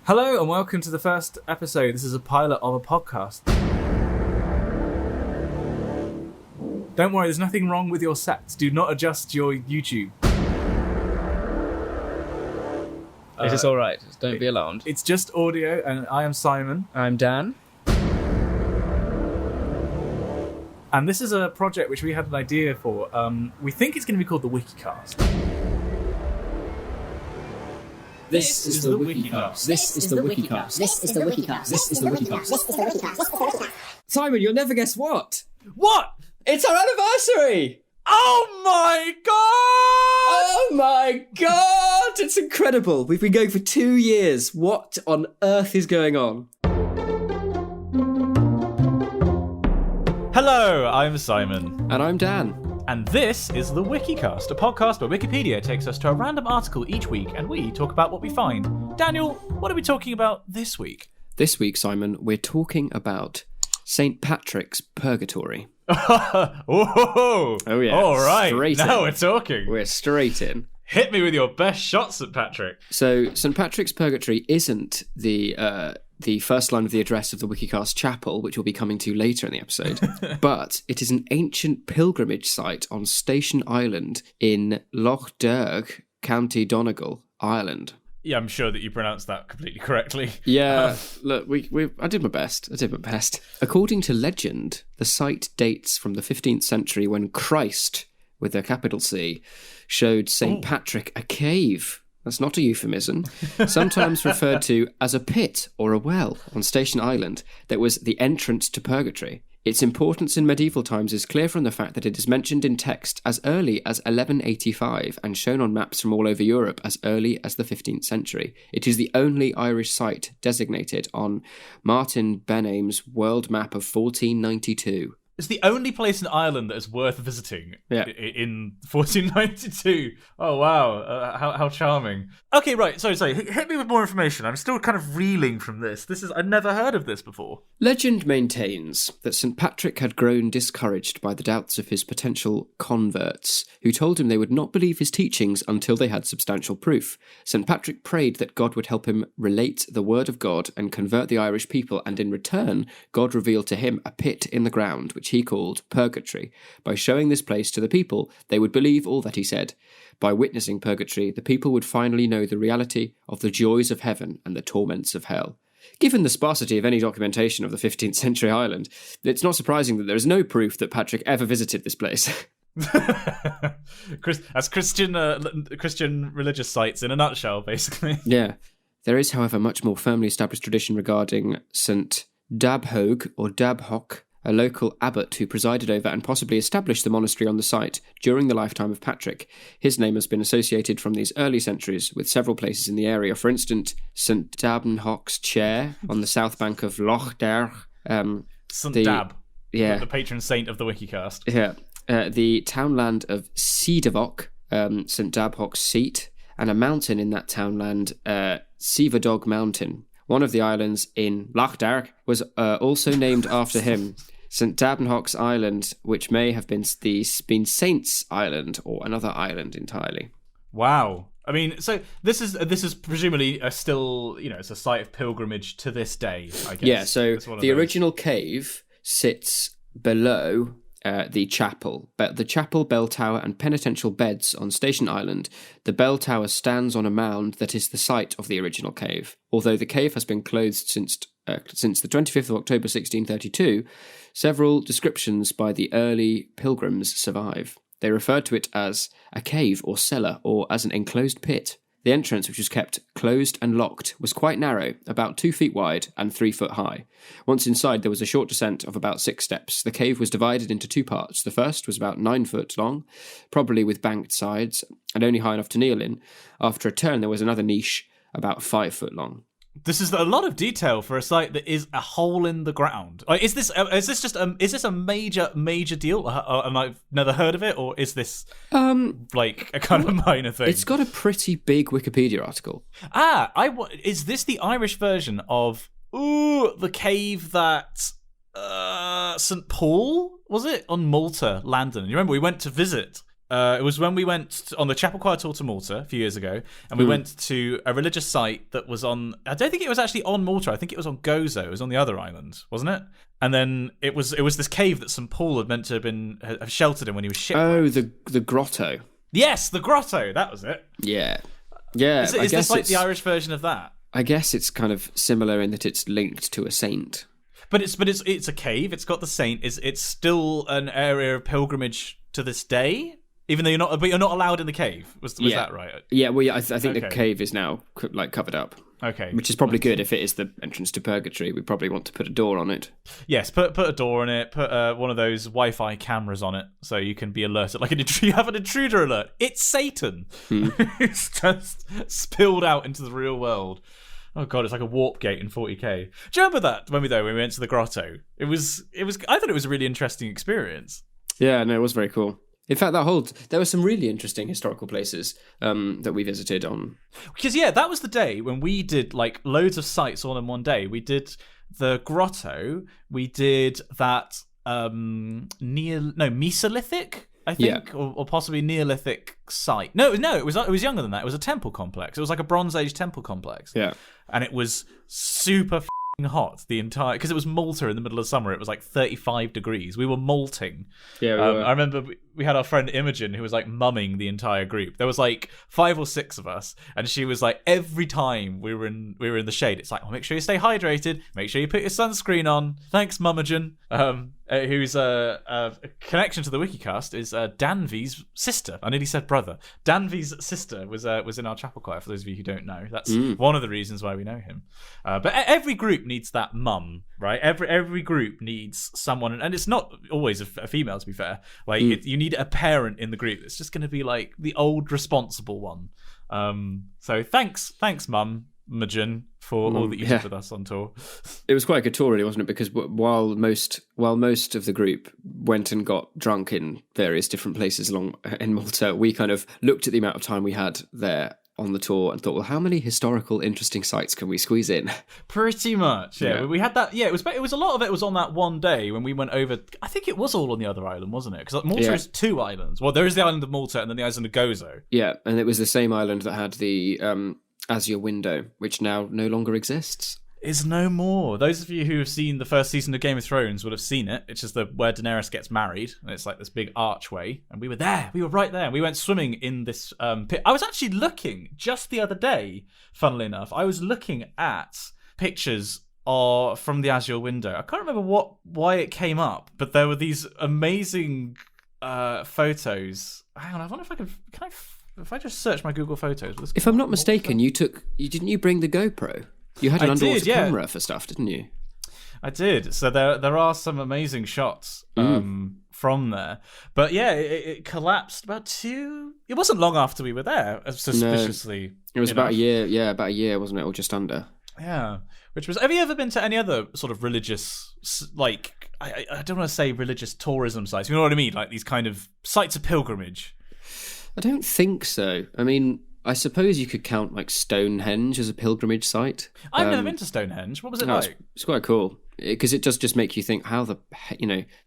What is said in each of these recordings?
Hello and welcome to the first episode. This is a pilot of a podcast. Don't worry, there's nothing wrong with your sets. Do not adjust your YouTube. It is all right. Don't be alarmed. It's just audio, and I am Simon. I'm Dan. And this is a project which we had an idea for. We think it's going to be called the Wikicast. This is the Wikicast. This is the Wikicast. This is the Wikicast. This is the Wikicast. This is the Wikicast. Simon, you'll never guess what. What? It's our anniversary! Oh my god! Oh my god! It's incredible. We've been going for 2 years. What on earth is going on? Hello, I'm Simon. And I'm Dan. And this is the Wikicast, a podcast where Wikipedia takes us to a random article each week and we talk about what we find. Daniel, what are we talking about this week? This week, Simon, we're talking about St. Patrick's Purgatory. Oh yeah. All right. Straight now in. We're talking. We're straight in. Hit me with your best shot, St. Patrick. So, St. Patrick's Purgatory isn't the first line of the address of the Wikicast chapel, which we'll be coming to later in the episode, but it is an ancient pilgrimage site on Station Island in Loch Derg, County Donegal, Ireland. Yeah, I'm sure that you pronounced that completely correctly. Yeah, look, I did my best. According to legend, the site dates from the 15th century when Christ, with a capital C, showed St. Patrick a cave. That's not a euphemism. Sometimes referred to as a pit or a well on Station Island that was the entrance to purgatory. Its importance in medieval times is clear from the fact that it is mentioned in text as early as 1185 and shown on maps from all over Europe as early as the 15th century. It is the only Irish site designated on Martin Benhame's world map of 1492. It's the only place in Ireland that is worth visiting in 1492. Oh, wow. How charming. Okay, right. Sorry. Hit me with more information. I'm still kind of reeling from this. I'd never heard of this before. Legend maintains that St. Patrick had grown discouraged by the doubts of his potential converts, who told him they would not believe his teachings until they had substantial proof. St. Patrick prayed that God would help him relate the word of God and convert the Irish people, and in return, God revealed to him a pit in the ground, which he called Purgatory. By showing this place to the people, they would believe all that he said. By witnessing Purgatory, the people would finally know the reality of the joys of heaven and the torments of hell. Given the sparsity of any documentation of the 15th century Ireland, it's not surprising that there is no proof that Patrick ever visited this place. As Christian religious sites in a nutshell, basically. Yeah. There is, however, much more firmly established tradition regarding St. Dabhoag or Dabhock, a local abbot who presided over and possibly established the monastery on the site during the lifetime of Patrick. His name has been associated from these early centuries with several places in the area. For instance, St. Dabnhock's Chair on the south bank of Loch Derg. St. Dab, yeah, the patron saint of the Wikicast. Yeah, the townland of Sidavock, St. Dabhock's seat, and a mountain in that townland, Sivadog Mountain. One of the islands in Loch Derg was also named after him, St. Dabnhock's Island, which may have been Saints Island or another island entirely. Wow. I mean, so this is presumably still, it's a site of pilgrimage to this day, I guess. Yeah, so the original cave sits below the chapel, but the chapel, bell tower and penitential beds on Station Island. The bell tower stands on a mound that is the site of the original cave. Although the cave has been closed since the 25th of October 1632, several descriptions by the early pilgrims survive. They referred to it as a cave or cellar, or as an enclosed pit. The entrance, which was kept closed and locked, was quite narrow, about 2 feet wide and 3 foot high. Once inside, there was a short descent of about 6 steps. The cave was divided into 2 parts. The first was about 9 foot long, probably with banked sides, and only high enough to kneel in. After a turn, there was another niche about 5 foot long. This is a lot of detail for a site that is a hole in the ground. Is this a major deal? And I've never heard of it, or is this like a kind of minor thing? It's got a pretty big Wikipedia article. Is this the Irish version of the cave that St. Paul, was it, on Malta landed? You remember we went to visit It was when we went on the Chapel Choir tour to Malta a few years ago, and we went to a religious site that was on. I don't think it was actually on Malta. I think it was on Gozo. It was on the other island, wasn't it? And then it was this cave that St. Paul had meant to have sheltered in when he was shipwrecked. Oh, the Grotto. Yes, the Grotto. That was it. Yeah. Is this like the Irish version of that? I guess it's kind of similar in that it's linked to a saint. But it's a cave. It's got the saint. It's still an area of pilgrimage to this day. Even though you're not allowed in the cave. Was that right? Yeah, well, I think the cave is now like covered up. Okay. Which is probably good. If it is the entrance to Purgatory, we probably want to put a door on it. Yes, put a door on it. Put one of those Wi-Fi cameras on it, so you can be alerted. Like you have an intruder alert. It's Satan. It's just spilled out into the real world. Oh god, it's like a warp gate in 40k. Do you remember that when we went to the Grotto? It was. I thought it was a really interesting experience. Yeah, no, it was very cool. In fact, there were some really interesting historical places that we visited on. Because that was the day when we did like loads of sites all in one day. We did the Grotto. We did that Mesolithic, I think, or possibly Neolithic site. No, it was younger than that. It was a temple complex. It was like a Bronze Age temple complex. Yeah, and it was super hot the entire because it was Malta in the middle of summer. It was like 35 degrees. We were molting. Yeah, we were. I remember we had our friend Imogen who was like mumming the entire group. There was like 5 or 6 of us, and she was like, every time we were in the shade, it's like, make sure you stay hydrated, make sure you put your sunscreen on. Thanks, Mummogen. Who's a connection to the Wikicast is Danvy's sister. I nearly said brother. Danvy's sister was in our chapel choir. For those of you who don't know, that's one of the reasons why we know him. But every group needs that mum, right? Every group needs someone, and it's not always a female. To be fair, like you need a parent in the group that's just going to be like the old responsible one. So thanks, mum. Imogen, for all that you did with us on tour. It was quite a good tour, really, wasn't it? Because while most of the group went and got drunk in various different places along in Malta, we kind of looked at the amount of time we had there on the tour and thought, well, how many historical, interesting sites can we squeeze in? Pretty much, yeah. We had that. Yeah, it was a lot of it was on that one day when we went over. I think it was all on the other island, wasn't it? Because Malta is 2 islands. Well, there is the island of Malta and then the island of Gozo. Yeah, and it was the same island that had the Azure window, which now no longer exists. Is no more. Those of you who have seen the first season of Game of Thrones would have seen it. It's just where Daenerys gets married, and it's like this big archway. And we were there. We were right there. We went swimming in this pit. I was actually looking just the other day, funnily enough. I was looking at pictures from the Azure window. I can't remember why it came up, but there were these amazing photos. Hang on, I wonder if I can if I just search my Google Photos. If I'm not mistaken, didn't you bring the GoPro? You had an underwater camera for stuff, didn't you? I did. So there are some amazing shots from there. But yeah, it collapsed about 2... It wasn't long after we were there, suspiciously. No, it was about a year. Yeah, about a year, wasn't it? Or just under. Yeah. Which was... Have you ever been to any other sort of religious, like... I don't want to say religious tourism sites. You know what I mean? Like these kind of sites of pilgrimage. I don't think so. I mean, I suppose you could count like Stonehenge as a pilgrimage site. I've never been to Stonehenge. What was it like? It's quite cool because it does just make you think,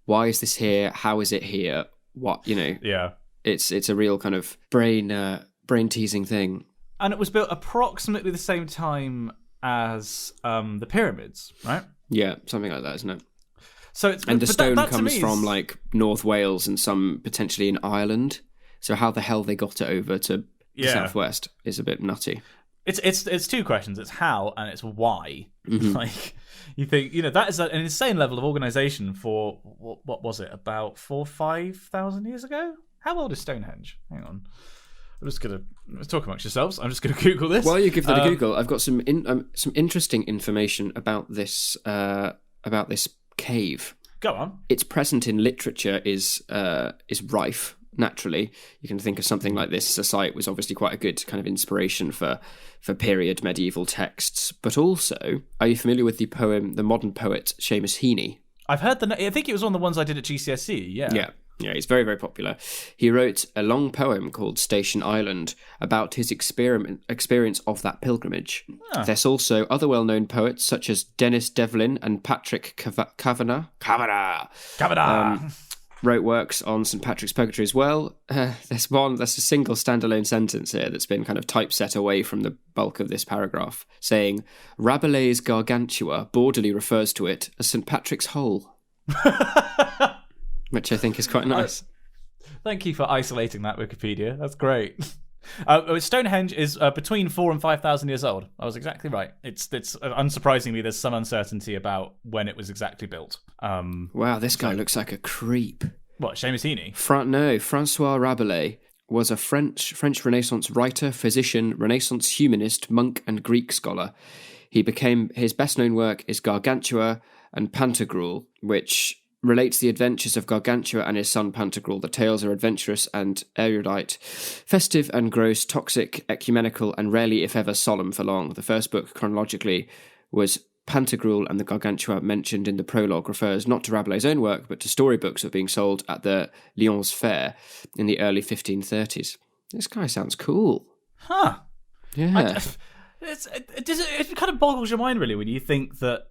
why is this here? How is it here? What, Yeah. It's a real kind of brain teasing thing. And it was built approximately the same time as the pyramids, right? Yeah, something like that, isn't it? So the stone comes from like North Wales and some potentially in Ireland. So how the hell they got it over to the southwest is a bit nutty. It's 2 questions. It's how and it's why. Mm-hmm. Like you think that is an insane level of organisation for what was it, about 4,000 or 5,000 years ago? How old is Stonehenge? Hang on, I'm just gonna talk amongst yourselves. I'm just gonna Google this. While you give that a Google, I've got some interesting information about this cave. Go on. Its present in literature is rife. Naturally, you can think of something like this. A site was obviously quite a good kind of inspiration for period medieval texts. But also, are you familiar with the modern poet Seamus Heaney? I've heard I think it was one of the ones I did at GCSE. Yeah. Yeah, he's very, very popular. He wrote a long poem called Station Island about his experience of that pilgrimage. Ah. There's also other well-known poets such as Dennis Devlin and Patrick Kavanagh. wrote works on St. Patrick's Purgatory as well. There's a single standalone sentence here that's been kind of typeset away from the bulk of this paragraph, saying, Rabelais' Gargantua boredly refers to it as St. Patrick's Hole. Which I think is quite nice. Thank you for isolating that, Wikipedia. That's great. Stonehenge is between 4,000 and 5,000 years old. I was exactly right. It's unsurprisingly, there's some uncertainty about when it was exactly built. Wow, this guy looks like a creep. What, Seamus Heaney? No, Francois Rabelais was a French Renaissance writer, physician, Renaissance humanist, monk, and Greek scholar. His best-known work is Gargantua and Pantagruel, which relates the adventures of Gargantua and his son Pantagruel. The tales are adventurous and erudite, festive and gross, toxic, ecumenical, and rarely, if ever, solemn for long. The first book, chronologically, was Pantagruel, and the Gargantua mentioned in the prologue refers not to Rabelais' own work, but to storybooks that were being sold at the Lyons Fair in the early 1530s. This guy sounds cool. Huh. Yeah. It kind of boggles your mind, really, when you think that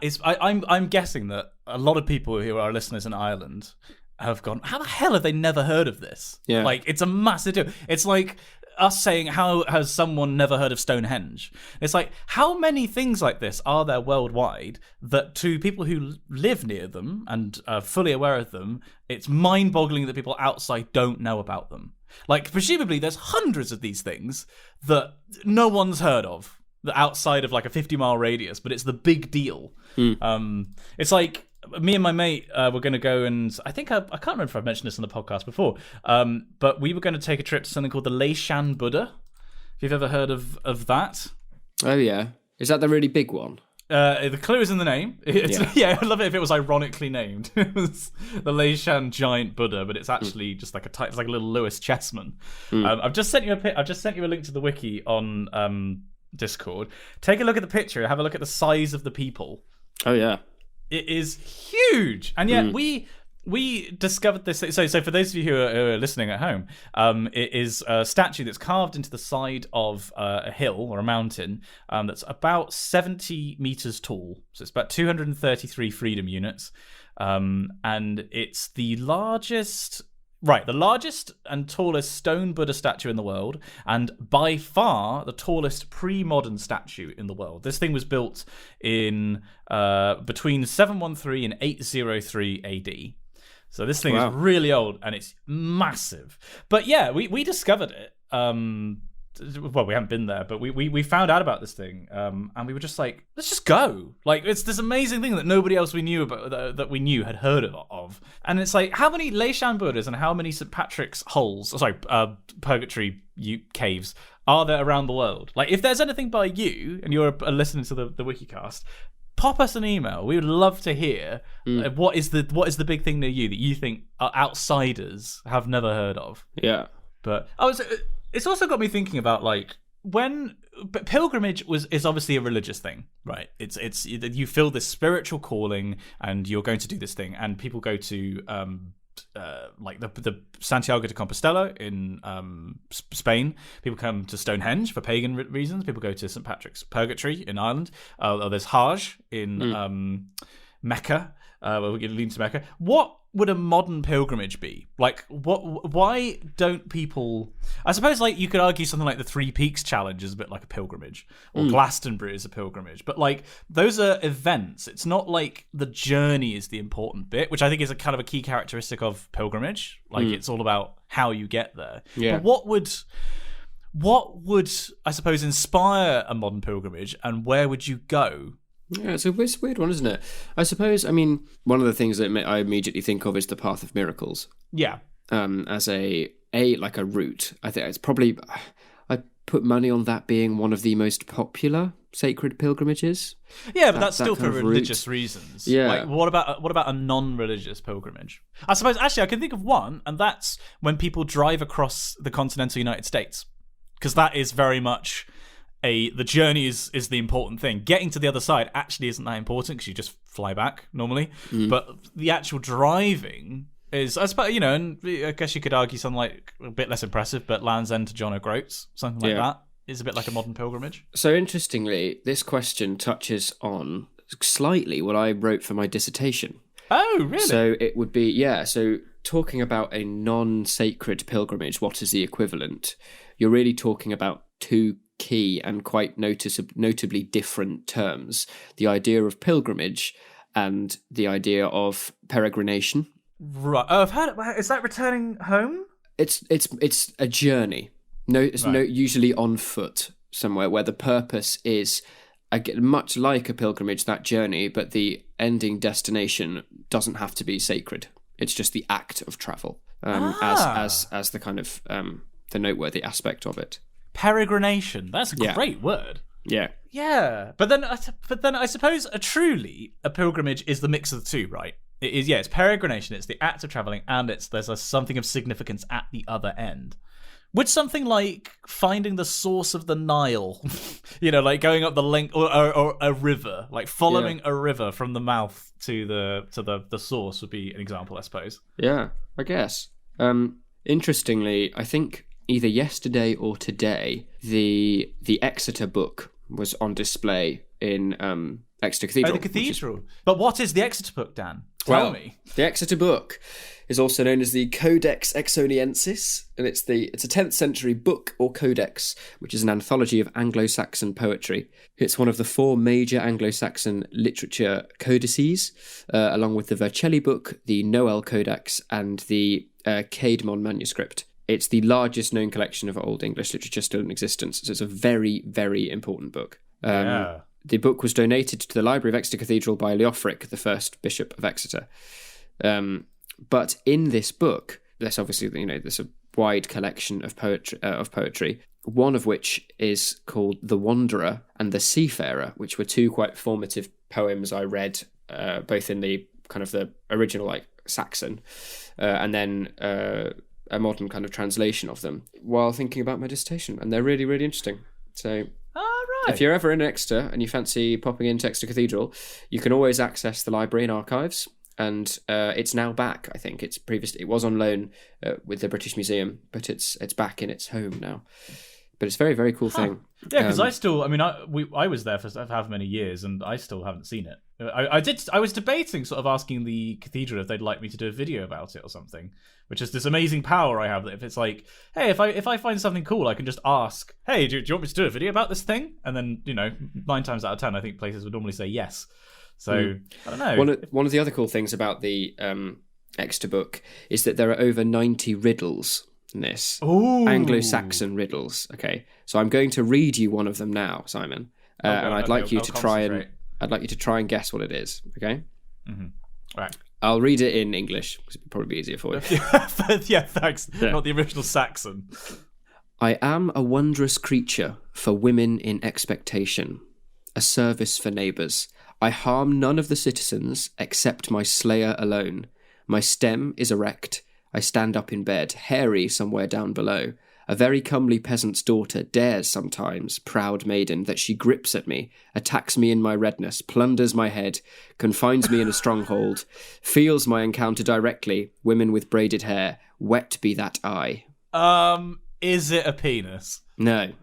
is... I'm guessing that a lot of people who are listeners in Ireland have gone, how the hell have they never heard of this? Yeah. Like, it's a massive deal. It's like us saying, how has someone never heard of Stonehenge? It's like, how many things like this are there worldwide that to people who live near them and are fully aware of them, it's mind-boggling that people outside don't know about them. Like, presumably there's hundreds of these things that no one's heard of outside of like a 50-mile radius, but it's the big deal. It's like me and my mate were going to go, and I think I can't remember if I've mentioned this on the podcast before, but we were going to take a trip to something called the Laois and Buddha. If you've ever heard of that. Oh yeah, is that the really big one? The clue is in the name. Yeah, I'd love it if it was ironically named. It was the Laois giant Buddha, but it's actually just like it's like a little Lewis Chessman. I've just sent you a link to the wiki on Discord. Take a look at the picture. Have a look at the size of the people. Oh yeah, it is huge. And yet we discovered this. So for those of you who are listening at home, it is a statue that's carved into the side of a hill or a mountain that's about 70 meters tall. So it's about 233 freedom units, and it's the largest and tallest stone Buddha statue in the world, and by far the tallest pre-modern statue in the world. This thing was built in between 713 and 803 AD. So this thing is really old, and it's massive. But yeah, we discovered it. Well, we haven't been there, but we found out about this thing, and we were just like, let's just go. Like, it's this amazing thing that nobody else we knew about that we knew had heard of. And it's like, how many Laois and Buddhas and how many St. Patrick's Purgatory caves are there around the world? Like, if there's anything by you and you're a listener to the Wikicast, pop us an email. We would love to hear what is the big thing near you that you think outsiders have never heard of. Yeah, but it's also got me thinking about like but pilgrimage is obviously a religious thing, right? It's you feel this spiritual calling and you're going to do this thing, and people go to like the Santiago de Compostela in Spain. People come to Stonehenge for pagan reasons. People go to St. Patrick's Purgatory in Ireland. There's Hajj in Mecca. We're going to lean to Mecca. What would a modern pilgrimage be? Like, why don't people... I suppose, like, you could argue something like the Three Peaks Challenge is a bit like a pilgrimage, or Glastonbury is a pilgrimage, but, like, those are events. It's not like the journey is the important bit, which I think is a kind of a key characteristic of pilgrimage. Like, it's all about how you get there. Yeah. But what would, I suppose, inspire a modern pilgrimage, and where would you go? Yeah, it's a weird one, isn't it? I suppose, I mean, one of the things that I immediately think of is the Path of Miracles. Yeah. As a route. I think it's probably... I put money on that being one of the most popular sacred pilgrimages. Yeah, but that's still for religious reasons. Yeah. Like, what about a non-religious pilgrimage? I suppose, actually, I can think of one, and that's when people drive across the continental United States. Because that is very much... the journey is the important thing. Getting to the other side actually isn't that important because you just fly back normally. But the actual driving is, I suppose, and I guess you could argue something like a bit less impressive, but Land's End to John O'Groats, something like that, is a bit like a modern pilgrimage. So interestingly, this question touches on slightly what I wrote for my dissertation. Oh, really? So it would be, so talking about a non-sacred pilgrimage, what is the equivalent? You're really talking about two key and quite notably different terms. The idea of pilgrimage and the idea of peregrination. Right. Oh, I've heard it. Is that returning home? It's a journey. Usually on foot somewhere where the purpose is much like a pilgrimage, that journey, but the ending destination doesn't have to be sacred. It's just the act of travel, as the kind of the noteworthy aspect of it. Peregrination. That's a great word. Yeah. Yeah, but then I suppose a pilgrimage is the mix of the two, right? It is, it's peregrination. It's the act of traveling, and there's something of significance at the other end. Would something like finding the source of the Nile, like going up the length, or a river, like following a river from the mouth to the source, would be an example, I suppose. Yeah, I guess. Interestingly, I think either yesterday or today, the Exeter book was on display in Exeter Cathedral. Oh, the cathedral. But what is the Exeter book, Dan? Tell me. The Exeter book is also known as the Codex Exoniensis, and it's a 10th century book or codex, which is an anthology of Anglo-Saxon poetry. It's one of the 4 major Anglo-Saxon literature codices, along with the Vercelli book, the Noel Codex, and the Caedmon manuscript. It's the largest known collection of Old English literature still in existence, so it's a very, very important book. The book was donated to the Library of Exeter Cathedral by Leofric, the first Bishop of Exeter. But in this book, there's obviously, there's a wide collection of poetry, one of which is called The Wanderer and The Seafarer, which were 2 quite formative poems I read, both in the kind of the original, Saxon, and then a modern kind of translation of them while thinking about my dissertation. And they're really, really interesting. So... If you're ever in Exeter and you fancy popping into Exeter Cathedral, you can always access the library and archives, and it's now back. I think it was on loan with the British Museum, but it's back in its home now. But it's a very, very cool thing. Yeah, because I was there for however many years, and I still haven't seen it. I was debating, sort of asking the cathedral if they'd like me to do a video about it or something, which is this amazing power I have that if it's like, hey, if I find something cool, I can just ask, hey, do you want me to do a video about this thing? And then 9 times out of 10, I think places would normally say yes. So I don't know. One of the other cool things about the Exeter book is that there are over 90 riddles in this. Ooh. Anglo-Saxon riddles. Okay, so I'm going to read you one of them now, Simon, and I'd like you to try and guess what it is. Okay. Mm-hmm. Right. I'll read it in English because it'll probably be easier for you. Yeah, thanks. Yeah. Not the original Saxon. I am a wondrous creature for women in expectation, a service for neighbours. I harm none of the citizens except my slayer alone. My stem is erect. I stand up in bed, hairy somewhere down below. A very comely peasant's daughter dares sometimes, proud maiden, that she grips at me, attacks me in my redness, plunders my head, confines me in a stronghold, feels my encounter directly, women with braided hair, wet be that eye. Is it a penis? No.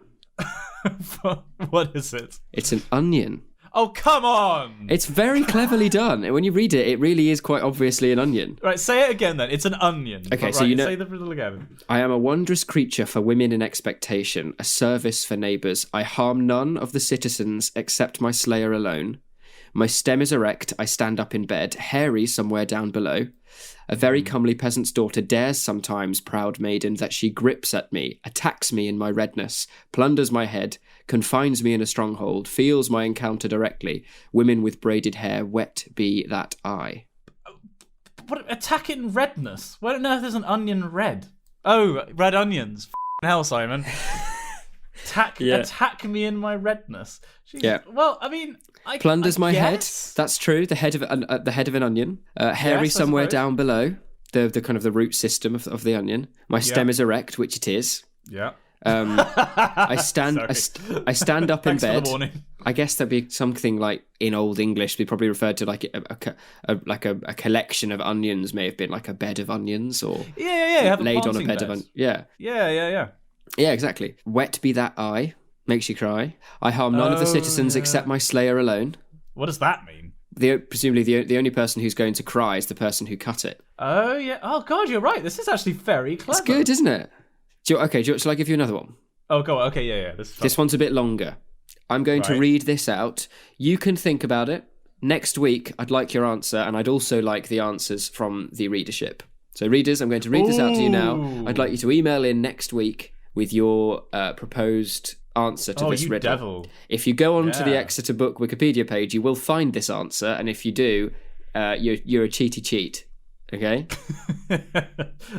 What is it? It's an onion. Oh, come on! It's very cleverly done. When you read it, it really is quite obviously an onion. Right, say it again then. It's an onion. Okay, right, so say the riddle again. I am a wondrous creature for women in expectation, a service for neighbours. I harm none of the citizens except my slayer alone. My stem is erect, I stand up in bed, hairy somewhere down below. A very comely peasant's daughter dares sometimes, proud maiden, that she grips at me, attacks me in my redness, plunders my head, confines me in a stronghold, feels my encounter directly. Women with braided hair, wet be that eye. What, attack in redness? Where on earth is an onion red? Oh, red onions. Hell, Simon. Attack me in my redness. Jesus. Yeah. Well, I mean, plunders my guess. Head. That's true. The head of an onion. Hairy somewhere down below. The kind of the root system of the onion. My stem is erect, which it is. Yeah. I stand up in Thanks bed. For the warning. I guess there'd be something like in Old English. We probably referred to like a collection of onions. May have been like a bed of onions, or laid on a bed of onions. Yeah. Yeah, exactly. Wet be that eye, makes you cry. I harm none of the citizens except my slayer alone. What does that mean? presumably the only person who's going to cry is the person who cut it. Oh, yeah. Oh, God, you're right. This is actually very clever. It's good, isn't it? Shall I give you another one? Oh, go on. Okay, yeah. This one's a bit longer. I'm going to read this out. You can think about it. Next week, I'd like your answer, and I'd also like the answers from the readership. So, readers, I'm going to read this out to you now. I'd like you to email in next week with your proposed answer to this riddle. Devil. If you go on to the Exeter Book Wikipedia page, you will find this answer, and if you do, you're a cheaty cheat. Okay?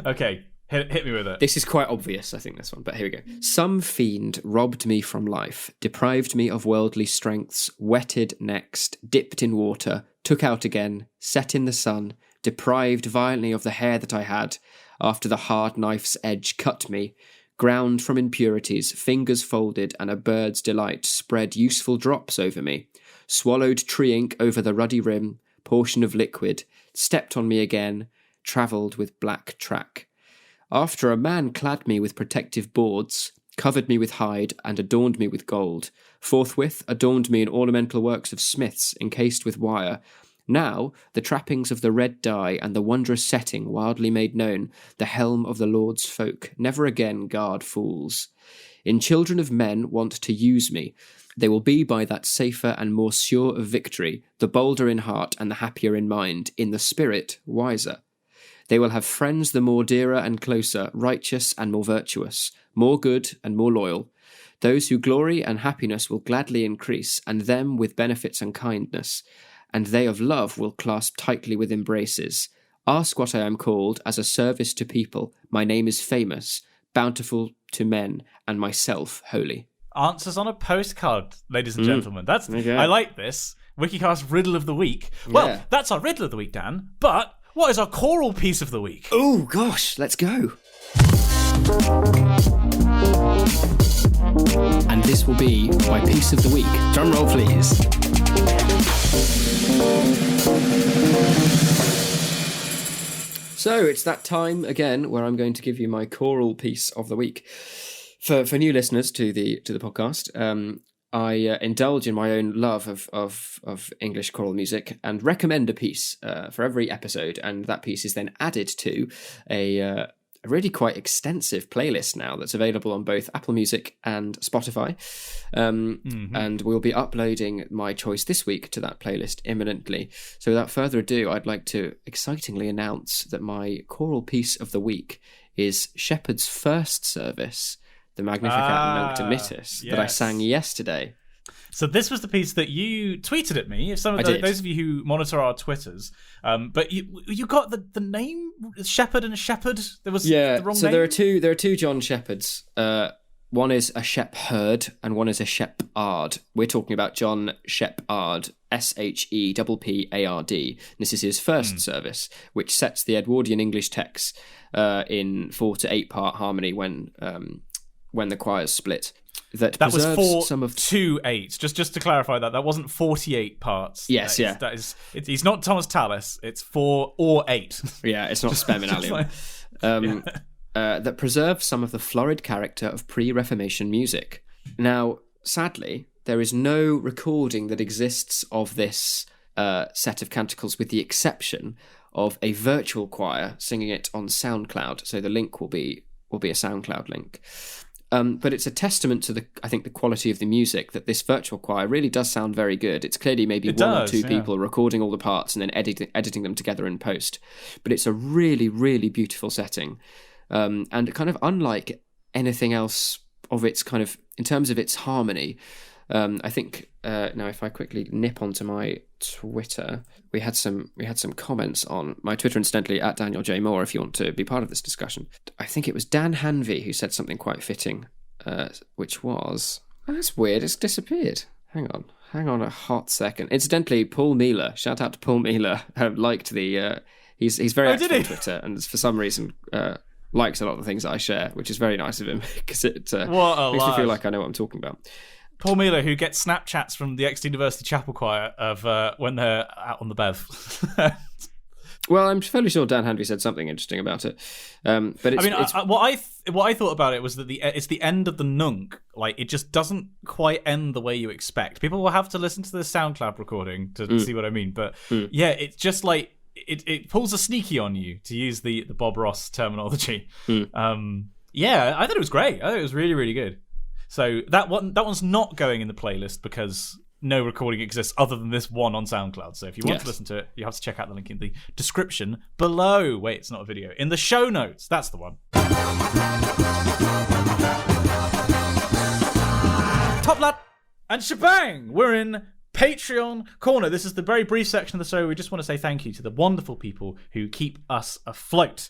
Okay. Hit me with it. This is quite obvious, I think, this one, but here we go. Some fiend robbed me from life, deprived me of worldly strengths, wetted next, dipped in water, took out again, set in the sun, deprived violently of the hair that I had, after the hard knife's edge cut me, ground from impurities, fingers folded, and a bird's delight spread useful drops over me, swallowed tree ink over the ruddy rim, portion of liquid, stepped on me again, travelled with black track. After a man clad me with protective boards, covered me with hide, and adorned me with gold, forthwith adorned me in ornamental works of smiths encased with wire. Now the trappings of the red dye and the wondrous setting wildly made known, the helm of the Lord's folk, never again guard fools. In children of men want to use me, they will be by that safer and more sure of victory, the bolder in heart and the happier in mind, in the spirit wiser. They will have friends the more dearer and closer, righteous and more virtuous, more good and more loyal. Those who glory and happiness will gladly increase, and them with benefits and kindness. And they of love will clasp tightly with embraces. Ask what I am called, as a service to people. My name is famous, bountiful to men, and myself holy. Answers on a postcard, ladies and gentlemen. I like this. Wikicast Riddle of the Week. Well, that's our Riddle of the Week, Dan, but what is our choral piece of the week? Oh, gosh, let's go. And this will be my piece of the week. Drum roll, please. So it's that time again where I'm going to give you my choral piece of the week. For new listeners to the podcast, I indulge in my own love of English choral music and recommend a piece for every episode, and that piece is then added to a really quite extensive playlist now that's available on both Apple Music and Spotify. And we'll be uploading my choice this week to that playlist imminently. So without further ado, I'd like to excitingly announce that my choral piece of the week is Shepherd's First Service, the Magnificat Nunc Dimittis, that I sang yesterday. So this was the piece that you tweeted at me. Those of you who monitor our Twitters, but you got the name Shepherd and Shepherd. There was the wrong name. There are two John Shepherds. One is a Shepherd and one is a Shepard. We're talking about John Shepard, Sheppard. This is his first service, which sets the Edwardian English text in 4 to 8 part harmony when the choirs split. That was 4 to 8. Just to clarify that wasn't 48 parts. Yes, He's not Thomas Tallis. It's 4 or 8. Yeah, it's not Spem in Allium. That preserves some of the florid character of pre-Reformation music. Now, sadly, there is no recording that exists of this set of canticles, with the exception of a virtual choir singing it on SoundCloud. So the link will be a SoundCloud link. But it's a testament to the quality of the music that this virtual choir really does sound very good. It's clearly maybe one or two people recording all the parts and then editing them together in post. But it's a really, really beautiful setting. And kind of unlike anything else of its kind of, in terms of its harmony. I think now if I quickly nip onto my Twitter, we had some comments on my Twitter, incidentally, at Daniel J. Moore, if you want to be part of this discussion. I think it was Dan Hanvey who said something quite fitting, which was, that's weird, it's disappeared. Hang on a hot second. Incidentally, Paul Mealer, shout out to Paul Mealer, liked the he's very active on Twitter, and for some reason likes a lot of the things that I share, which is very nice of him, because it makes me feel like I know what I'm talking about. Paul Mealer, who gets Snapchats from the Exeter University Chapel Choir of when they're out on the bev. Well, I'm fairly sure Dan Hanvey said something interesting about it. But it's, what I thought about it was that it's the end of the nunc. Like, it just doesn't quite end the way you expect. People will have to listen to the SoundCloud recording to see what I mean. But yeah, it's just like it pulls a sneaky on you, to use the Bob Ross terminology. Yeah, I thought it was great. I thought it was really, really good. So that one's not going in the playlist because no recording exists other than this one on SoundCloud. So if you want to listen to it, you have to check out the link in the description below. Wait, it's not a video. In the show notes. That's the one. Top lad and shebang. We're in Patreon Corner. This is the very brief section of the show. We just want to say thank you to the wonderful people who keep us afloat.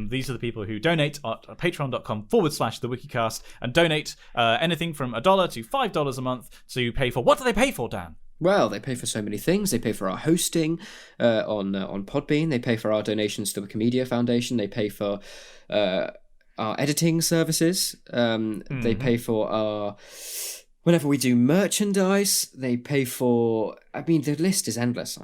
These are the people who donate at patreon.com/the Wikicast and donate anything from $1 to $5 a month to pay for. What do they pay for, Dan? Well, they pay for so many things. They pay for our hosting on Podbean. They pay for our donations to the Wikimedia Foundation. They pay for our editing services. They pay for our... Whenever we do merchandise, they pay for... I mean, the list is endless.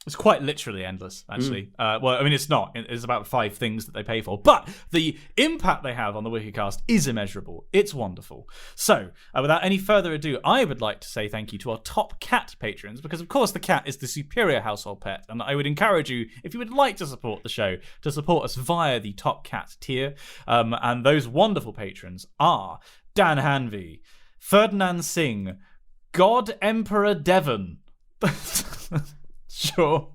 It's quite literally endless, actually. Well, I mean, it's not. It's about 5 things that they pay for. But the impact they have on the Wikicast is immeasurable. It's wonderful. So, without any further ado, I would like to say thank you to our top cat patrons, because, of course, the cat is the superior household pet. And I would encourage you, if you would like to support the show, to support us via the top cat tier. And those wonderful patrons are Dan Hanvey, Ferdinand Singh, God Emperor Devon, sure,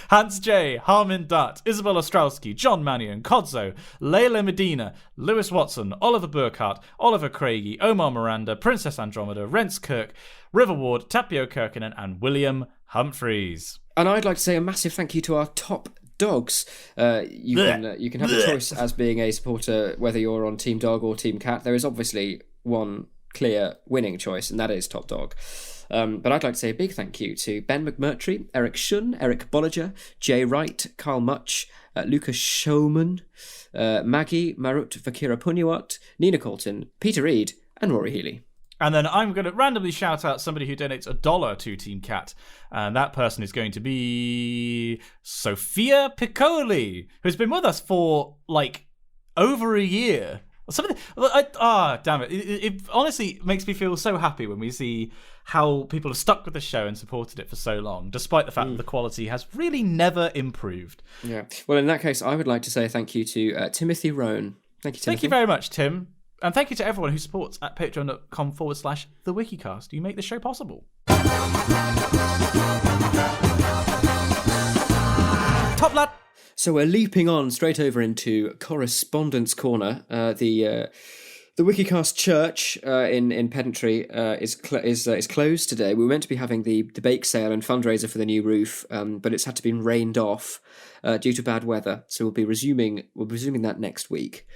Hans J, Harmin Dutt, Isabel Ostrowski, John Mannion, Kodzo, Layla Medina, Lewis Watson, Oliver Burkhardt, Oliver Craigie, Omar Miranda, Princess Andromeda, Rents Kirk, River Ward, Tapio Kirkinen, and William Humphreys. And I'd like to say a massive thank you to our top dogs. You can have a choice as being a supporter whether you're on Team Dog or Team Cat. There is obviously one clear winning choice, and that is Top Dog. But I'd like to say a big thank you to Ben McMurtry, Eric Shun, Eric Bolliger, Jay Wright, Carl Much, Lucas Showman, Maggie, Marut Vakira Punyawat, Nina Colton, Peter Reed, and Rory Healy. And then I'm going to randomly shout out somebody who donates $1 to Team Cat. And that person is going to be Sophia Piccoli, who's been with us for, like, over a year. Something. Damn it! It honestly makes me feel so happy when we see how people have stuck with the show and supported it for so long, despite the fact that the quality has really never improved. Yeah. Well, in that case, I would like to say thank you to Timothy Rohn. Thank you, Timothy. Thank you very much, Tim. And thank you to everyone who supports at patreon.com/the Wikicast. You make the show possible. Top lad. So we're leaping on straight over into Correspondence Corner. The Wikicast Church in Pedantry is closed today. We were meant to be having the bake sale and fundraiser for the new roof, but it's had to be rained off due to bad weather. So we'll be resuming that next week.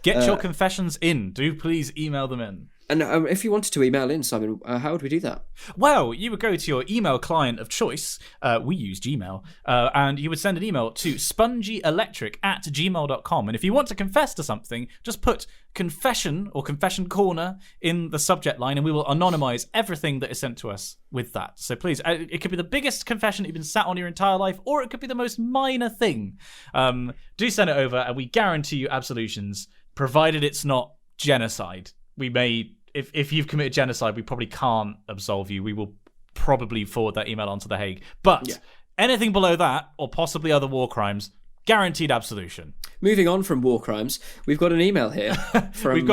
Get your confessions in. Do please email them in. And if you wanted to email in, Simon, how would we do that? Well, you would go to your email client of choice. We use Gmail. And you would send an email to spongyelectric@gmail.com. And if you want to confess to something, just put confession or confession corner in the subject line, and we will anonymize everything that is sent to us with that. So please, it could be the biggest confession that you've been sat on your entire life, or it could be the most minor thing. Do send it over, and we guarantee you absolutions, provided it's not genocide. We may... If you've committed genocide, we probably can't absolve you. We will probably forward that email on to The Hague. But anything below that, or possibly other war crimes, guaranteed absolution. Moving on from war crimes, we've got an email here from...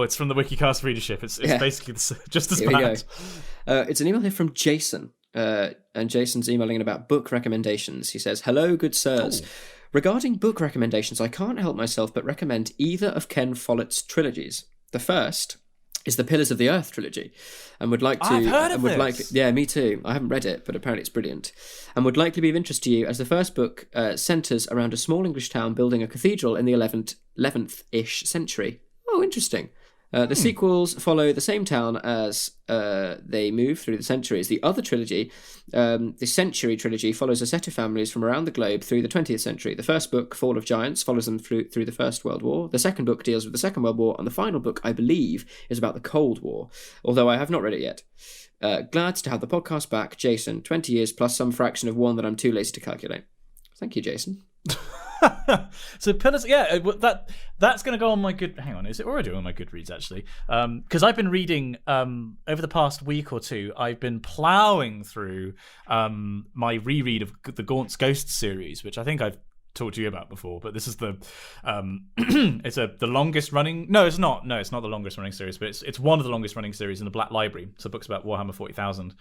it's from the Wikicast readership. It's basically just as bad. It's an email here from Jason. And Jason's emailing in about book recommendations. He says, "Hello, good sirs. Regarding book recommendations, I can't help myself but recommend either of Ken Follett's trilogies. The first is the Pillars of the Earth trilogy, and would like to... I've heard of this. Yeah, me too. I haven't read it, but apparently it's brilliant. And would likely be of interest to you, as the first book centres around a small English town building a cathedral in the 11th-ish century. Oh, interesting. The sequels follow the same town as they move through the centuries. The other trilogy, the Century trilogy, follows a set of families from around the globe through the 20th century. The first book, Fall of Giants, follows them through the First World War. The second book deals with the Second World War, and the final book, I believe, is about the Cold War, although I have not read it yet. Glad to have the podcast back, Jason. 20 years plus some fraction of one that I'm too lazy to calculate." Thank you, Jason. So Pillars, that's going to go on my good. Hang on, is it already on my Goodreads actually? Because I've been reading over the past week or two. I've been ploughing through my reread of the Gaunt's Ghosts series, which I think I've talked to you about before. But this is the the longest running. No, it's not. No, it's not the longest running series, but it's one of the longest running series in the Black Library. So books about Warhammer 40,000.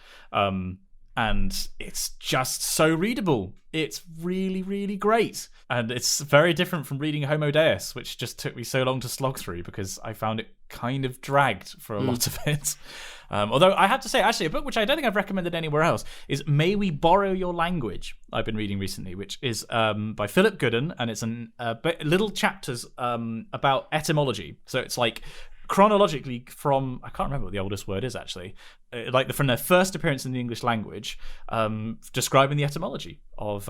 And it's just so readable. It's really, really great. And it's very different from reading Homo Deus, which just took me so long to slog through because I found it kind of dragged for a lot of it. Although I have to say, actually, a book which I don't think I've recommended anywhere else is May We Borrow Your Language, I've been reading recently, which is by Philip Gooden, and it's little chapters about etymology. So it's like chronologically from, I can't remember what the oldest word is actually, from their first appearance in the English language, describing the etymology of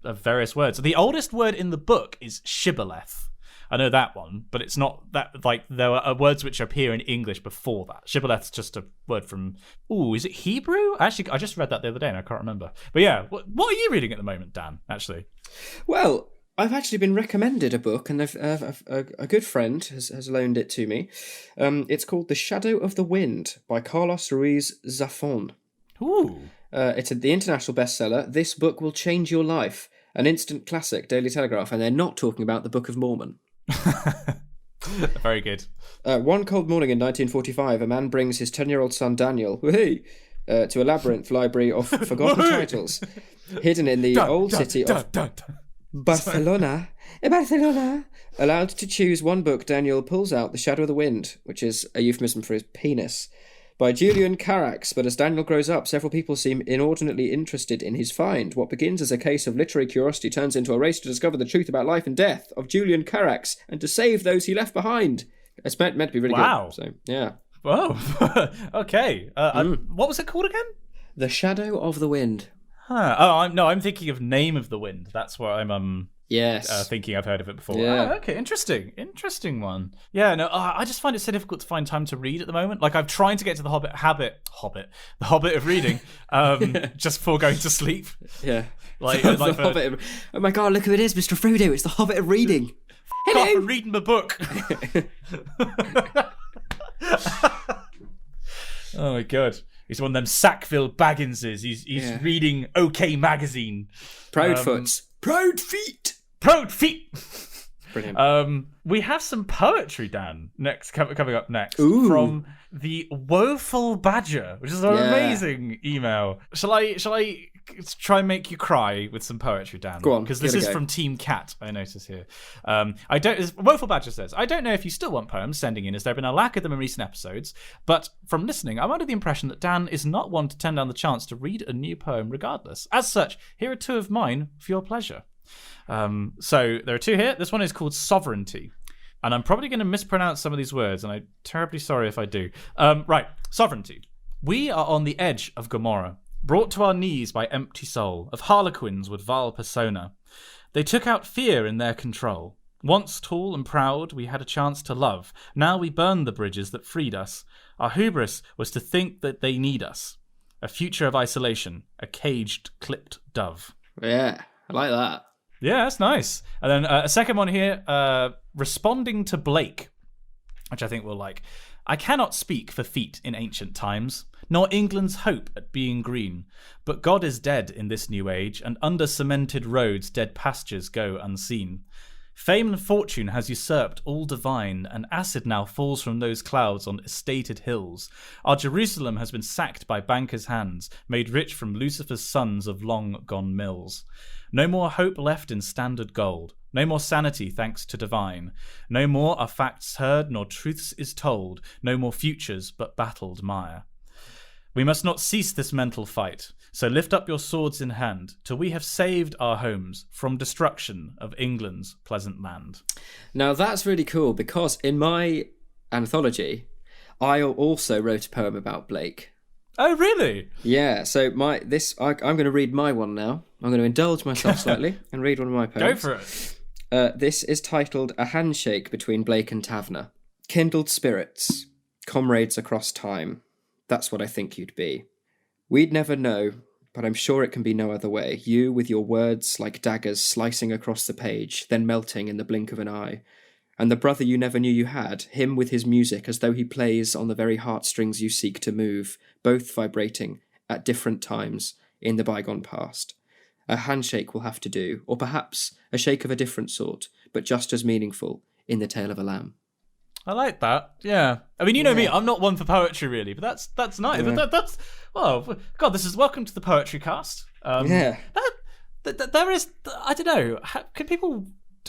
various words. The oldest word in the book is shibboleth. I know that one, but it's not that, like, there are words which appear in English before that. Shibboleth's just a word from, is it Hebrew? Actually, I just read that the other day and I can't remember. But yeah, what are you reading at the moment, Dan, actually? Well, I've actually been recommended a book, and a good friend has loaned it to me. It's called The Shadow of the Wind by Carlos Ruiz Zafón. Ooh. It's the international bestseller. This book will change your life. An instant classic, Daily Telegraph, and they're not talking about the Book of Mormon. Very good. One cold morning in 1945, a man brings his 10-year-old son Daniel to a labyrinth library of forgotten titles, hidden in the old city of Barcelona. Allowed to choose one book, Daniel pulls out The Shadow of the Wind, which is a euphemism for his penis, by Julian Carax. But as Daniel grows up, several people seem inordinately interested in his find. What begins as a case of literary curiosity turns into a race to discover the truth about life and death of Julian Carax and to save those he left behind. It's meant to be really good. So, yeah. Whoa. Okay. What was it called again? The Shadow of the Wind. Huh. Oh, I'm thinking of Name of the Wind. That's what I'm yes. Thinking I've heard of it before. Yeah. Oh, okay, interesting one. Yeah, no, I just find it so difficult to find time to read at the moment. Like, I'm trying to get to the Hobbit of reading, just before going to sleep. Yeah. Like the Hobbit. Oh my God, look who it is, Mr. Frodo. It's the Hobbit of reading. Hello. I'm reading the book. Oh my God. He's one of them Sackville Bagginses. He's reading OK Magazine. Proud feet. Brilliant. We have some poetry, Dan, coming up next. Ooh. From the Woeful Badger, which is an amazing email. Shall I try and make you cry with some poetry, Dan? Go on. Because this is from Team Cat, I notice here. Woeful Badger says, I don't know if you still want poems sending in, as there have been a lack of them in recent episodes, but from listening, I'm under the impression that Dan is not one to turn down the chance to read a new poem regardless. As such, here are two of mine for your pleasure. So there are two here. This one is called Sovereignty, and I'm probably going to mispronounce some of these words, and I'm terribly sorry if I do. Right, Sovereignty. We are on the edge of Gomorrah, brought to our knees by empty soul, of harlequins with vile persona. They took out fear in their control. Once tall and proud, we had a chance to love. Now we burn the bridges that freed us. Our hubris was to think that they need us. A future of isolation, a caged, clipped dove. Yeah, I like that. Yeah, that's nice. And then a second one here, responding to Blake, which I think we'll like. I cannot speak for feet in ancient times, nor England's hope at being green. But God is dead in this new age, and under cemented roads dead pastures go unseen. Fame and fortune has usurped all divine, and acid now falls from those clouds on estated hills. Our Jerusalem has been sacked by bankers' hands, made rich from Lucifer's sons of long-gone mills. No more hope left in standard gold, no more sanity thanks to divine. No more are facts heard, nor truths is told, no more futures but battled mire. We must not cease this mental fight, so lift up your swords in hand, till we have saved our homes from destruction of England's pleasant land. Now that's really cool, because in my anthology, I also wrote a poem about Blake. Oh, really? Yeah, so I'm going to read my one now. I'm going to indulge myself slightly and read one of my poems. Go for it. This is titled A Handshake Between Blake and Taverner. Kindled spirits, comrades across time. That's what I think you'd be. We'd never know but I'm sure it can be no other way. You with your words like daggers slicing across the page, then melting in the blink of an eye. And the brother you never knew you had, him with his music as though he plays on the very heartstrings you seek to move, both vibrating at different times in the bygone past. A handshake will have to do, or perhaps a shake of a different sort, but just as meaningful in the tale of a lamb. I like that. Yeah. I mean, you know me, I'm not one for poetry really, but that's nice. Yeah. That's well, God, this is welcome to the poetry cast. Yeah. There is, I don't know,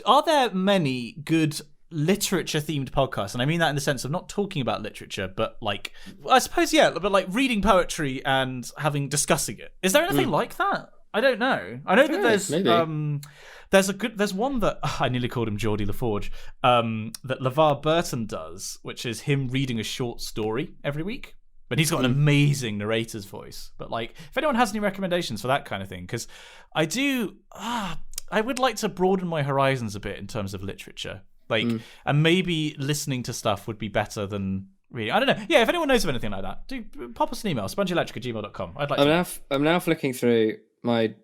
are there many good literature themed podcasts? And I mean that in the sense of not talking about literature, but like, I suppose, yeah, but like reading poetry and discussing it. Is there anything like that? I don't know. I know that there's maybe. There's one that I nearly called him Geordie LaForge, that LeVar Burton does, which is him reading a short story every week. But he's got an amazing narrator's voice. But like, if anyone has any recommendations for that kind of thing, because I would like to broaden my horizons a bit in terms of literature. Like, and maybe listening to stuff would be better than reading. I don't know. Yeah, if anyone knows of anything like that, do pop us an email, spongyelectric@gmail.com. I'd like I'm now flicking through my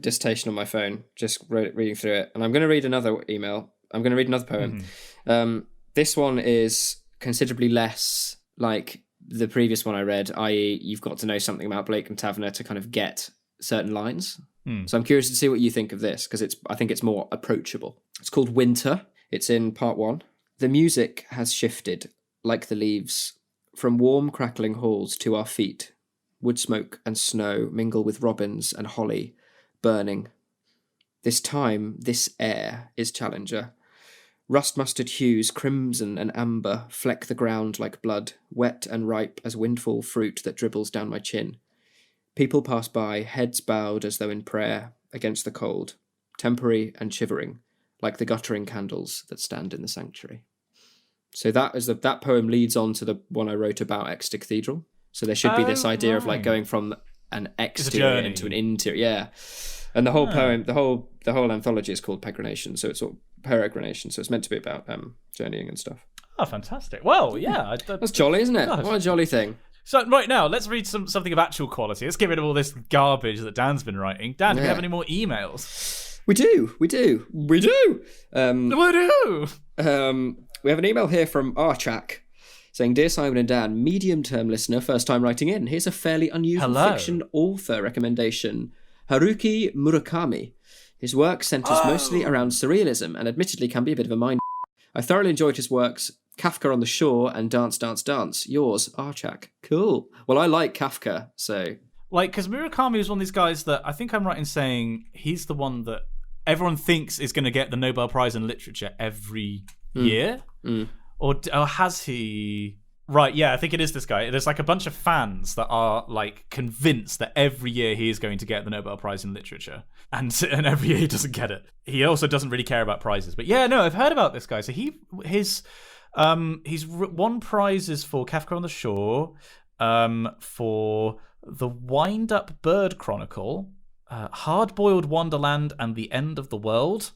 dissertation on my phone, just reading through it, and I'm going to read another email. I'm going to read another poem. This one is considerably less like the previous one I read, i.e. you've got to know something about Blake and Taverner to kind of get certain lines. So I'm curious to see what you think of this, because I think it's more approachable. It's called Winter. It's in part 1. The music has shifted, like the leaves, from warm crackling halls to our feet. Wood smoke and snow mingle with robins and holly, burning. This time, this air is Challenger. Rust-mustard hues, crimson and amber, fleck the ground like blood, wet and ripe as windfall fruit that dribbles down my chin. People pass by, heads bowed as though in prayer, against the cold, temporary and shivering, like the guttering candles that stand in the sanctuary. So that poem leads on to the one I wrote about Exeter Cathedral. So there should be this idea of like going from an exterior into an interior. Yeah. And the whole poem, the whole anthology is called Peregrination. So it's sort of peregrination. So it's meant to be about journeying and stuff. Oh, fantastic. Well, yeah. That's jolly, isn't it? God. What a jolly thing. So right now, let's read something of actual quality. Let's get rid of all this garbage that Dan's been writing. Dan, do we have any more emails? We do. We do. We have an email here from Archak saying, Dear Simon and Dan, medium-term listener, first time writing in. Here's a fairly unusual fiction author recommendation. Haruki Murakami. His work centres mostly around surrealism and admittedly can be a bit of a mind. I thoroughly enjoyed his works Kafka on the Shore and Dance, Dance, Dance. Yours, Archak. Cool. Well, I like Kafka, so... Like, because Murakami was one of these guys that I think I'm right in saying he's the one that everyone thinks is going to get the Nobel Prize in Literature every year. Or has he... Right, yeah, I think it is this guy. There's like a bunch of fans that are like convinced that every year he is going to get the Nobel Prize in Literature. And every year he doesn't get it. He also doesn't really care about prizes. But yeah, no, I've heard about this guy. So he's won prizes for Kafka on the Shore, for The Wind-Up Bird Chronicle, Hard-Boiled Wonderland and the End of the World,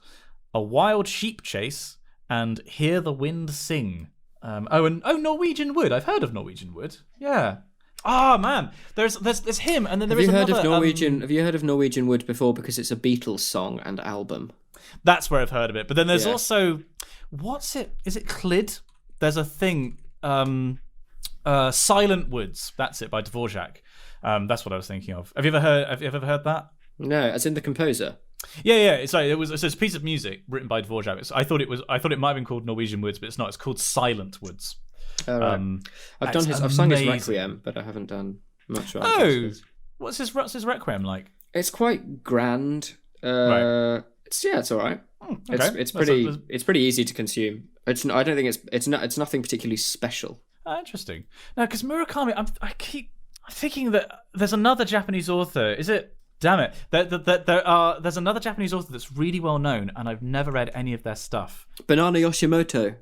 A Wild Sheep Chase, and Hear the Wind Sing. Norwegian Wood. I've heard of Norwegian Wood. Yeah. Oh man, there's him, and then there is another. Have you heard of Norwegian Wood before? Because it's a Beatles song and album. That's where I've heard of it. But then there's also, what's it? Is it Clid? There's a thing. Silent Woods. That's it by Dvorak. That's what I was thinking of. Have you ever heard that? No, as in the composer. Yeah. It's a piece of music written by Dvorak. I thought it might have been called Norwegian Woods, but it's not. It's called Silent Woods. Oh, right. I've sung his Requiem, but I haven't done much. What's his Requiem like? It's quite grand. Right. It's all right. Okay. It's pretty easy to consume. I don't think it's nothing particularly special. Interesting. No, because Murakami, I keep thinking that there's another Japanese author. Is it? Damn it! There's another Japanese author that's really well known, and I've never read any of their stuff. Banana Yoshimoto.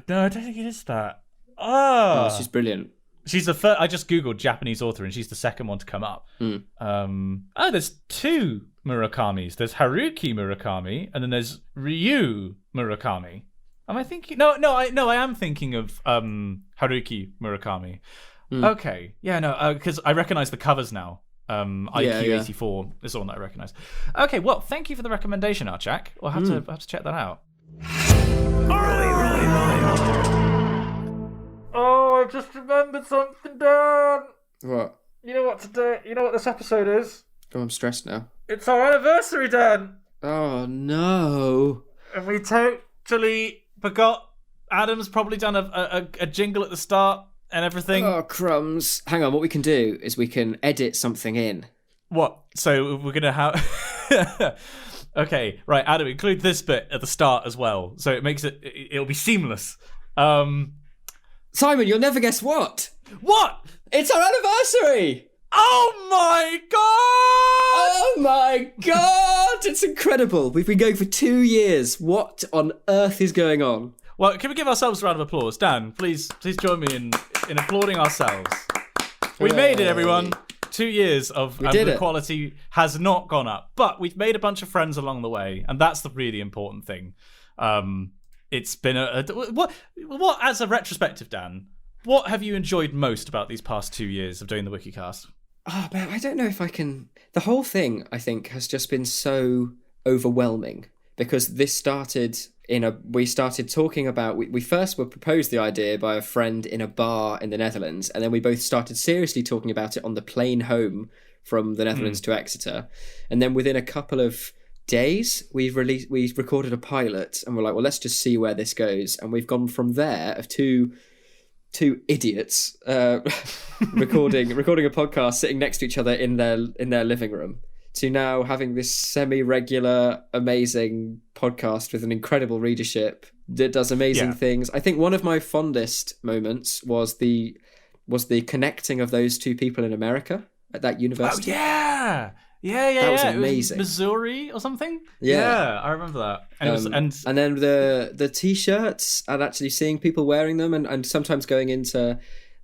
No, I don't think it is that. Oh, she's brilliant. She's the first. I just googled Japanese author, and she's the second one to come up. There's two Murakamis. There's Haruki Murakami, and then there's Ryu Murakami. Am I thinking? No. I am thinking of Haruki Murakami. Okay, yeah, no, because I recognize the covers now. IQ84 is the one that I recognise. Okay, well, thank you for the recommendation, Archak. I'll have to check that out. Oh, I just remembered something, Dan. What? You know what today? You know what this episode is? Oh, I'm stressed now. It's our anniversary, Dan. Oh, no. And we totally forgot. Adam's probably done a jingle at the start and everything. Oh, crumbs. Hang on, what we can do is we can edit something in. What? So we're going to have... Okay, right, Adam, include this bit at the start as well. So it makes it'll be seamless. Simon, you'll never guess what? What? It's our anniversary! Oh my god! Oh my god! It's incredible. We've been going for 2 years. What on earth is going on? Well, can we give ourselves a round of applause? Dan, please join me in applauding ourselves. We made it, everyone. 2 years of the quality has not gone up, but we've made a bunch of friends along the way, and that's the really important thing. It's been what as a retrospective, Dan, what have you enjoyed most about these past 2 years of doing the Wikicast? Oh man, I don't know if I can. The whole thing, I think, has just been so overwhelming because this started we started talking about, we first were proposed the idea by a friend in a bar in the Netherlands, and then we both started seriously talking about it on the plane home from the Netherlands to Exeter. And then within a couple of days, we recorded a pilot, and we're like, well, let's just see where this goes. And we've gone from there of two idiots recording a podcast sitting next to each other in their living room, to now having this semi-regular, amazing podcast with an incredible readership that does amazing things. I think one of my fondest moments was the connecting of those two people in America at that university. Oh yeah. That was amazing. It was Missouri or something. Yeah, I remember that. And then the t-shirts, and actually seeing people wearing them, and sometimes going into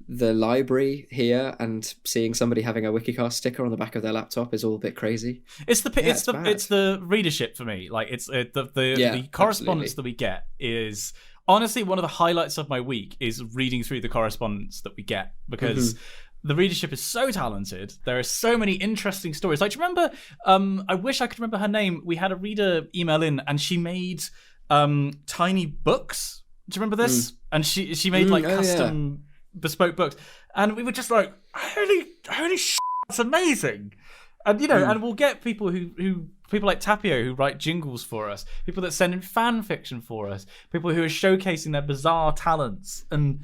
the library here and seeing somebody having a Wikicast sticker on the back of their laptop is all a bit crazy. It's the readership for me. Like the correspondence that we get is honestly one of the highlights of my week, is reading through the correspondence that we get, because the readership is so talented. There are so many interesting stories. Like, do you remember, I wish I could remember her name. We had a reader email in and she made tiny books. Do you remember this? And she made custom bespoke books. And we were just like, holy shit, that's amazing. And, and we'll get people people like Tapio who write jingles for us, people that send in fan fiction for us, people who are showcasing their bizarre talents. And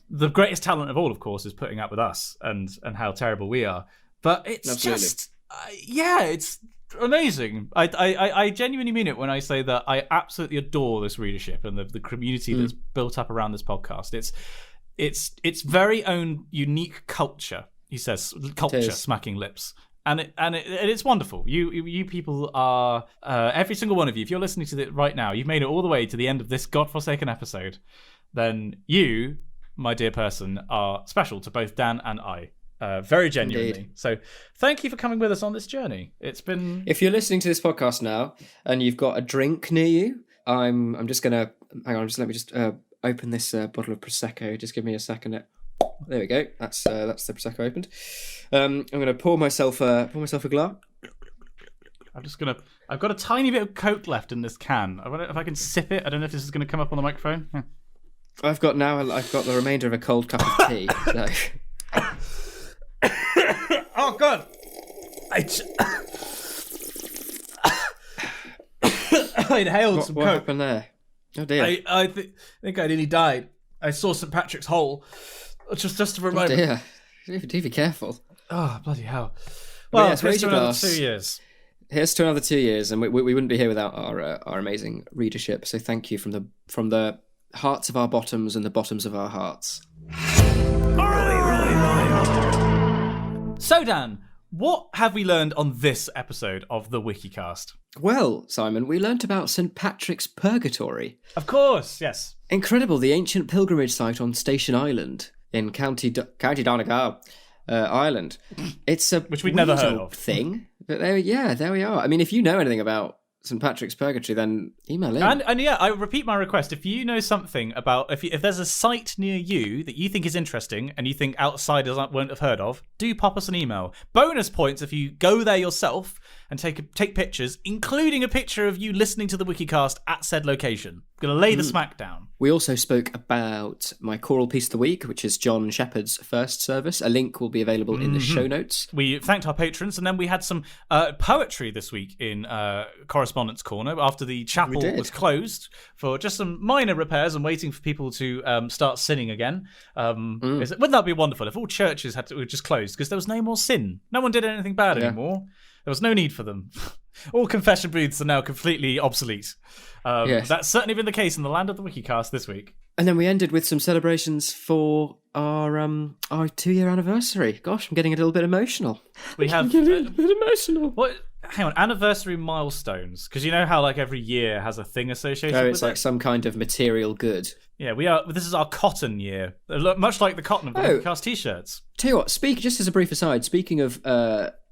the greatest talent of all, of course, is putting up with us and how terrible we are. But it's just, it's amazing. I genuinely mean it when I say that I absolutely adore this readership and the community that's built up around this podcast. It's very own unique culture. He says culture, smacking lips. And it's wonderful. You people are, every single one of you, if you're listening to it right now, you've made it all the way to the end of this godforsaken episode, then you, my dear person, are special to both Dan and I, very genuinely. Indeed. So thank you for coming with us on this journey. It's been... If you're listening to this podcast now and you've got a drink near you, I'm just going to... Hang on, let me open this bottle of Prosecco. Just give me a second. There we go. That's the Prosecco opened. I'm going to pour myself a glass. I've got a tiny bit of Coke left in this can. I wonder if I can sip it. I don't know if this is going to come up on the microphone. Yeah. I've got the remainder of a cold cup of tea. So. Oh God! I inhaled some Coke. What happened there? Oh dear! I think I nearly died. I saw St. Patrick's hole. Just for a moment. Oh dear! Do be careful. Oh bloody hell! Well, here's to another 2 years. Here's to another 2 years, and we wouldn't be here without our amazing readership. So thank you from the hearts of our bottoms and the bottoms of our hearts. So Dan, what have we learned on this episode of the Wikicast? Well, Simon, we learnt about St. Patrick's Purgatory. Of course, yes. Incredible, the ancient pilgrimage site on Station Island in County Donegal, Ireland. It's a which we'd never heard of thing. But there we are. I mean, if you know anything about St. Patrick's Purgatory, then email in. And yeah, I repeat my request. If you know something about, if there's a site near you that you think is interesting and you think outsiders won't have heard of, do pop us an email. Bonus points if you go there yourself and take pictures, including a picture of you listening to the Wikicast at said location. Going to lay the smack down. We also spoke about my choral piece of the week, which is John Shepherd's first service. A link will be available in the show notes. We thanked our patrons, and then we had some poetry this week in Correspondence Corner after the chapel was closed for just some minor repairs and waiting for people to start sinning again. Wouldn't that be wonderful if all churches were just closed because there was no more sin? No one did anything bad anymore. There was no need for them. All confession booths are now completely obsolete. That's certainly been the case in the land of the Wikicast this week. And then we ended with some celebrations for our 2-year anniversary. Gosh, I'm getting a little bit emotional. I'm getting a bit emotional. What? Hang on, anniversary milestones. Because you know how like every year has a thing associated with it? Oh, it's like some kind of material good. Yeah, this is our cotton year. Much like the cotton of the Wikicast t-shirts. Tell you what, just as a brief aside, speaking of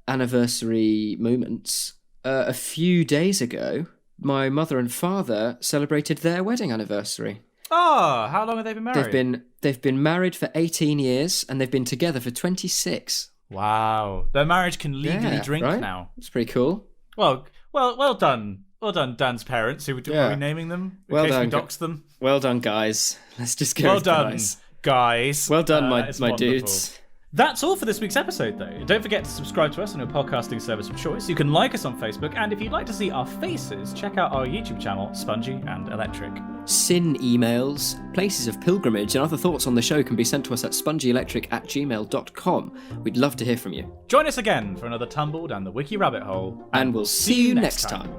anniversary moments, a few days ago, my mother and father celebrated their wedding anniversary. Oh, how long have they been married? They've been married for 18 years and they've been together for 26. Wow. Their marriage can legally drink now. That's pretty cool. Well done. Well done, Dan's parents. Who are we naming them? In case we dox them. Well done, guys. Let's just go with guys. Well done, my dudes. That's all for this week's episode, though. Don't forget to subscribe to us on your podcasting service of choice. You can like us on Facebook, and if you'd like to see our faces, check out our YouTube channel, Spongy and Electric. Sin emails, places of pilgrimage, and other thoughts on the show can be sent to us at spongyelectric@gmail.com. We'd love to hear from you. Join us again for another tumble down the wiki rabbit hole. And we'll see you next time.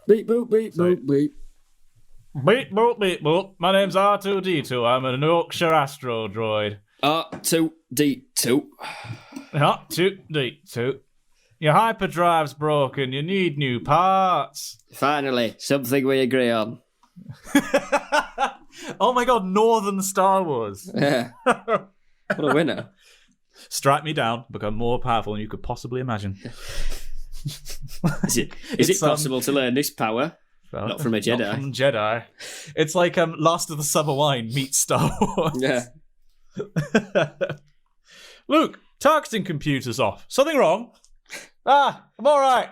Beep boop beep boop beep. Beep boop beep boop. My name's R2D2. I'm an Yorkshire Astro droid. R2D2. R2D2. Your hyperdrive's broken. You need new parts. Finally, something we agree on. Oh my god, Northern Star Wars. Yeah. What a winner. Strike me down, become more powerful than you could possibly imagine. Is it possible to learn this power? Not from a Jedi. Not from Jedi. It's like Last of the Summer Wine meets Star Wars. Yeah. Luke, targeting computer's off. Something wrong? I'm all right.